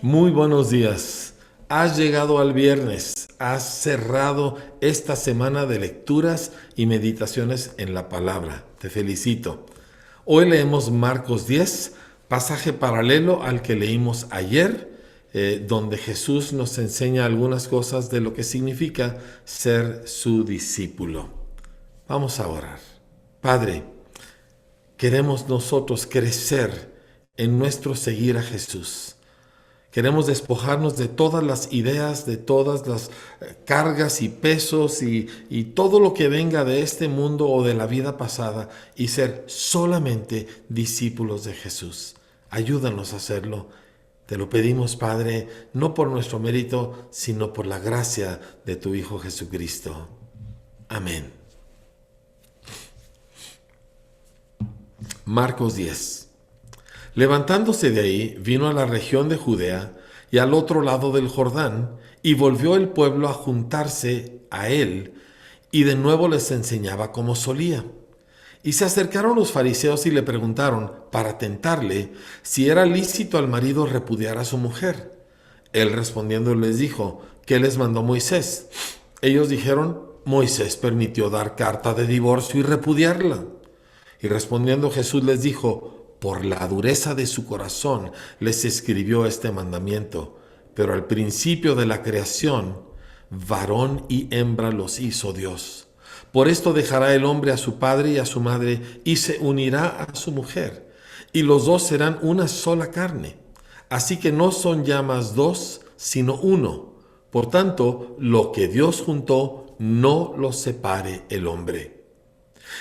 Muy buenos días. Has llegado al viernes. Has cerrado esta semana de lecturas y meditaciones en la palabra. Te felicito. Hoy leemos Marcos 10, pasaje paralelo al que leímos ayer, donde Jesús nos enseña algunas cosas de lo que significa ser su discípulo. Vamos a orar. Padre, queremos nosotros crecer en nuestro seguir a Jesús. Queremos despojarnos de todas las ideas, de todas las cargas y pesos y todo lo que venga de este mundo o de la vida pasada y ser solamente discípulos de Jesús. Ayúdanos a hacerlo. Te lo pedimos, Padre, no por nuestro mérito, sino por la gracia de tu Hijo Jesucristo. Amén. Marcos 10. Levantándose de ahí, vino a la región de Judea y al otro lado del Jordán, y volvió el pueblo a juntarse a él, y de nuevo les enseñaba como solía. Y se acercaron los fariseos y le preguntaron, para tentarle, si era lícito al marido repudiar a su mujer. Él respondiendo les dijo, ¿qué les mandó Moisés? Ellos dijeron, Moisés permitió dar carta de divorcio y repudiarla. Y respondiendo Jesús les dijo, por la dureza de su corazón les escribió este mandamiento, pero al principio de la creación, varón y hembra los hizo Dios. Por esto dejará el hombre a su padre y a su madre y se unirá a su mujer, y los dos serán una sola carne. Así que no son ya más dos, sino uno. Por tanto, lo que Dios juntó, no lo separe el hombre.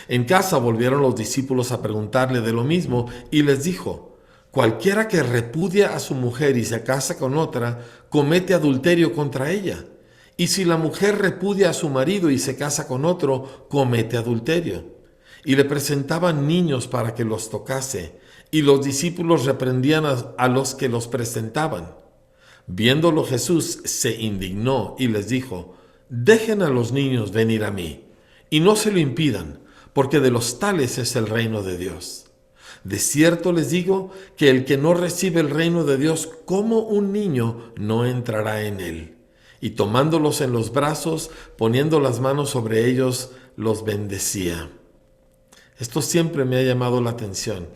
En casa volvieron los discípulos a preguntarle de lo mismo y les dijo, cualquiera que repudia a su mujer y se casa con otra, comete adulterio contra ella. Y si la mujer repudia a su marido y se casa con otro, comete adulterio. Y le presentaban niños para que los tocase, y los discípulos reprendían a los que los presentaban. Viéndolo Jesús se indignó y les dijo, dejen a los niños venir a mí, y no se lo impidan, porque de los tales es el reino de Dios. De cierto les digo que el que no recibe el reino de Dios como un niño no entrará en él. Y tomándolos en los brazos, poniendo las manos sobre ellos, los bendecía. Esto siempre me ha llamado la atención.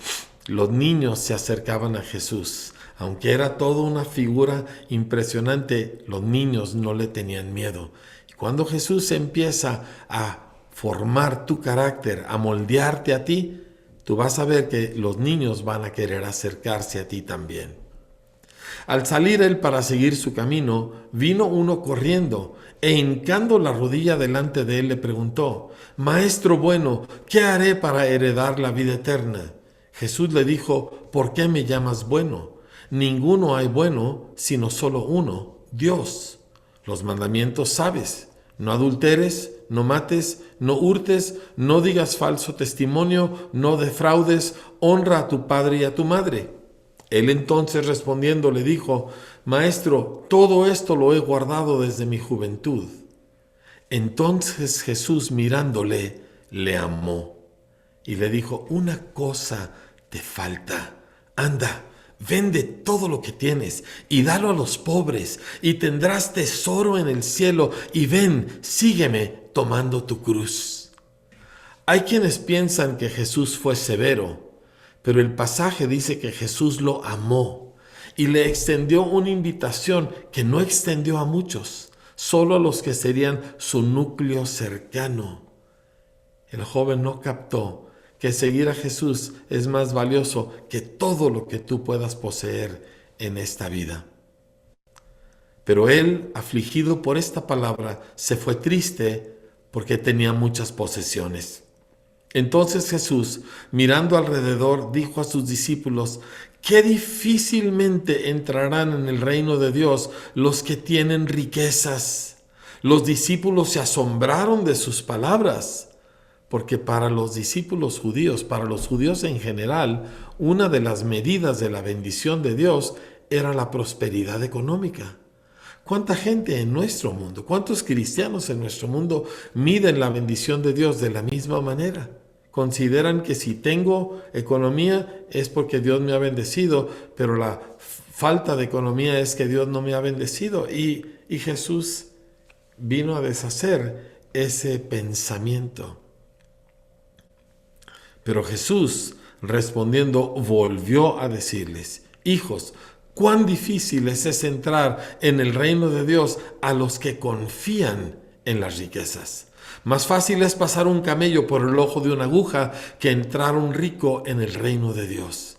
Los niños se acercaban a Jesús. Aunque era toda una figura impresionante, los niños no le tenían miedo. Y cuando Jesús empieza a formar tu carácter, a moldearte a ti, tú vas a ver que los niños van a querer acercarse a ti también. Al salir él para seguir su camino, vino uno corriendo e hincando la rodilla delante de él le preguntó, Maestro bueno, ¿qué haré para heredar la vida eterna? Jesús le dijo, ¿por qué me llamas bueno? Ninguno hay bueno, sino solo uno, Dios. Los mandamientos sabes. No adulteres, no mates, no hurtes, no digas falso testimonio, no defraudes, honra a tu padre y a tu madre. Él entonces respondiendo le dijo, Maestro, todo esto lo he guardado desde mi juventud. Entonces Jesús mirándole, le amó y le dijo, una cosa te falta, anda. Vende todo lo que tienes y dalo a los pobres y tendrás tesoro en el cielo y ven, sígueme tomando tu cruz. Hay quienes piensan que Jesús fue severo, pero el pasaje dice que Jesús lo amó y le extendió una invitación que no extendió a muchos, solo a los que serían su núcleo cercano. El joven no captó que seguir a Jesús es más valioso que todo lo que tú puedas poseer en esta vida. Pero él, afligido por esta palabra, se fue triste porque tenía muchas posesiones. Entonces Jesús, mirando alrededor, dijo a sus discípulos, qué difícilmente entrarán en el reino de Dios los que tienen riquezas. Los discípulos se asombraron de sus palabras. Porque para los discípulos judíos, para los judíos en general, una de las medidas de la bendición de Dios era la prosperidad económica. ¿Cuánta gente en nuestro mundo, cuántos cristianos en nuestro mundo miden la bendición de Dios de la misma manera? Consideran que si tengo economía es porque Dios me ha bendecido, pero la falta de economía es que Dios no me ha bendecido. Y Jesús vino a deshacer ese pensamiento. Pero Jesús, respondiendo, volvió a decirles: hijos, cuán difícil es entrar en el reino de Dios a los que confían en las riquezas. Más fácil es pasar un camello por el ojo de una aguja que entrar un rico en el reino de Dios.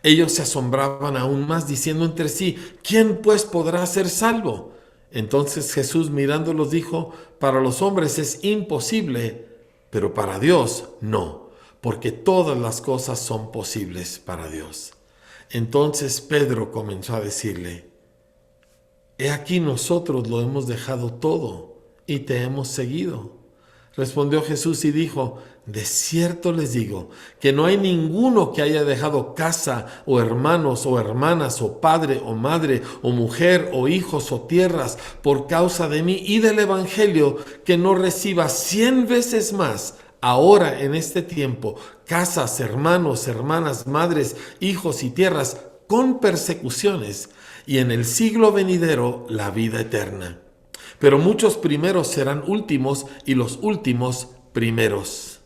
Ellos se asombraban aún más, diciendo entre sí: ¿quién pues podrá ser salvo? Entonces Jesús, mirándolos, dijo: para los hombres es imposible, pero para Dios no, porque todas las cosas son posibles para Dios. Entonces Pedro comenzó a decirle: he aquí, nosotros lo hemos dejado todo y te hemos seguido. Respondió Jesús y dijo: de cierto les digo que no hay ninguno que haya dejado casa o hermanos o hermanas o padre o madre o mujer o hijos o tierras por causa de mí y del evangelio, que no reciba 100 veces más ahora en este tiempo casas, hermanos, hermanas, madres, hijos y tierras con persecuciones, y en el siglo venidero la vida eterna. Pero muchos primeros serán últimos y los últimos primeros.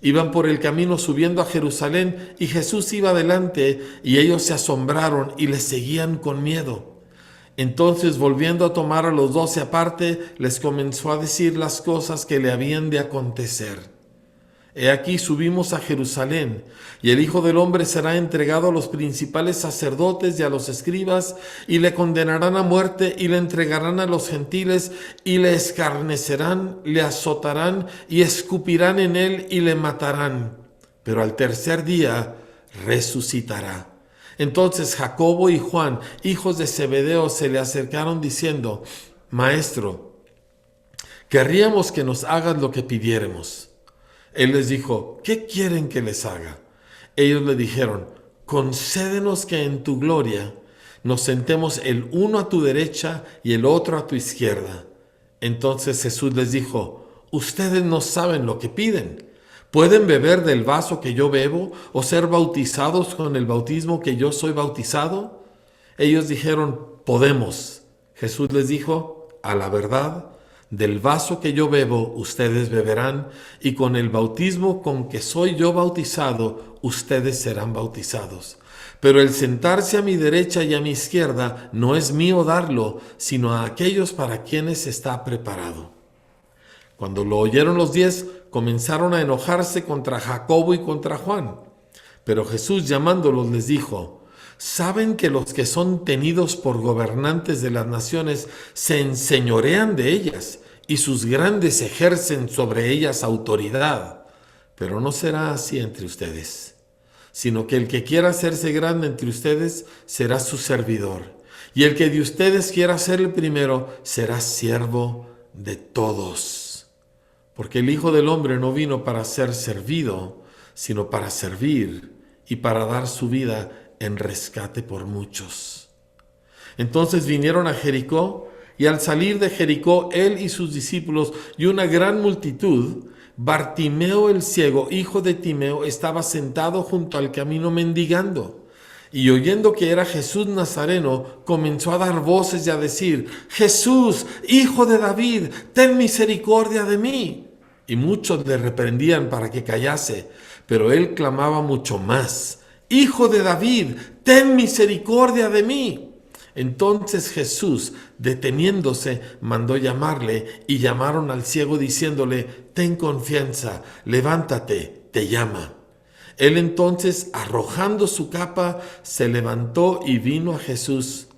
Iban por el camino subiendo a Jerusalén y Jesús iba adelante, y ellos se asombraron y le seguían con miedo. Entonces, volviendo a tomar a los 12 aparte, les comenzó a decir las cosas que le habían de acontecer. He aquí, subimos a Jerusalén, y el Hijo del Hombre será entregado a los principales sacerdotes y a los escribas, y le condenarán a muerte, y le entregarán a los gentiles, y le escarnecerán, le azotarán, y escupirán en él, y le matarán. Pero al tercer día resucitará. Entonces Jacobo y Juan, hijos de Zebedeo, se le acercaron diciendo: Maestro, querríamos que nos hagas lo que pidiéremos. Él les dijo: ¿qué quieren que les haga? Ellos le dijeron: concédenos que en tu gloria nos sentemos el uno a tu derecha y el otro a tu izquierda. Entonces Jesús les dijo: ustedes no saben lo que piden. ¿Pueden beber del vaso que yo bebo o ser bautizados con el bautismo que yo soy bautizado? Ellos dijeron: podemos. Jesús les dijo: a la verdad, del vaso que yo bebo ustedes beberán, y con el bautismo con que soy yo bautizado ustedes serán bautizados. Pero el sentarse a mi derecha y a mi izquierda no es mío darlo, sino a aquellos para quienes está preparado. Cuando lo oyeron los 10, comenzaron a enojarse contra Jacobo y contra Juan. Pero Jesús, llamándolos, les dijo: ¿saben que los que son tenidos por gobernantes de las naciones se enseñorean de ellas, y sus grandes ejercen sobre ellas autoridad? Pero no será así entre ustedes, sino que el que quiera hacerse grande entre ustedes será su servidor, y el que de ustedes quiera ser el primero será siervo de todos. Porque el Hijo del Hombre no vino para ser servido, sino para servir y para dar su vida en rescate por muchos. Entonces vinieron a Jericó, y al salir de Jericó, él y sus discípulos y una gran multitud, Bartimeo el ciego, hijo de Timeo, estaba sentado junto al camino mendigando. Y oyendo que era Jesús Nazareno, comenzó a dar voces y a decir: Jesús, hijo de David, ten misericordia de mí. Y muchos le reprendían para que callase, pero él clamaba mucho más: Hijo de David, ten misericordia de mí. Entonces Jesús, deteniéndose, mandó llamarle, y llamaron al ciego diciéndole: ten confianza, levántate, te llama. Él entonces, arrojando su capa, se levantó y vino a Jesús.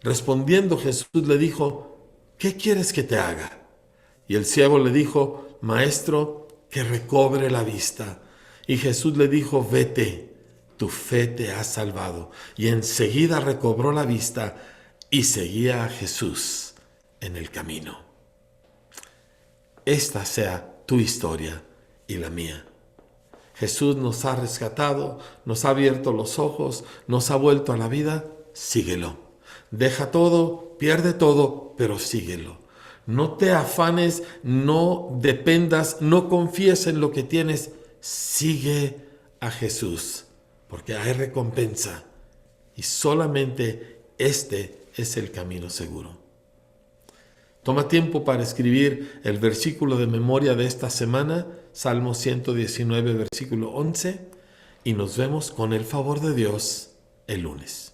Respondiendo Jesús le dijo: ¿qué quieres que te haga? Y el ciego le dijo: Maestro, que recobre la vista. Y Jesús le dijo: vete, tu fe te ha salvado. Y enseguida recobró la vista y seguía a Jesús en el camino. Esta sea tu historia y la mía. Jesús nos ha rescatado, nos ha abierto los ojos, nos ha vuelto a la vida. Síguelo. Deja todo, pierde todo, pero síguelo. No te afanes, no dependas, no confíes en lo que tienes. Sigue a Jesús, porque hay recompensa. Y solamente Este es el camino seguro. Toma tiempo para escribir el versículo de memoria de esta semana, Salmo 119, versículo 11, y nos vemos con el favor de Dios el lunes.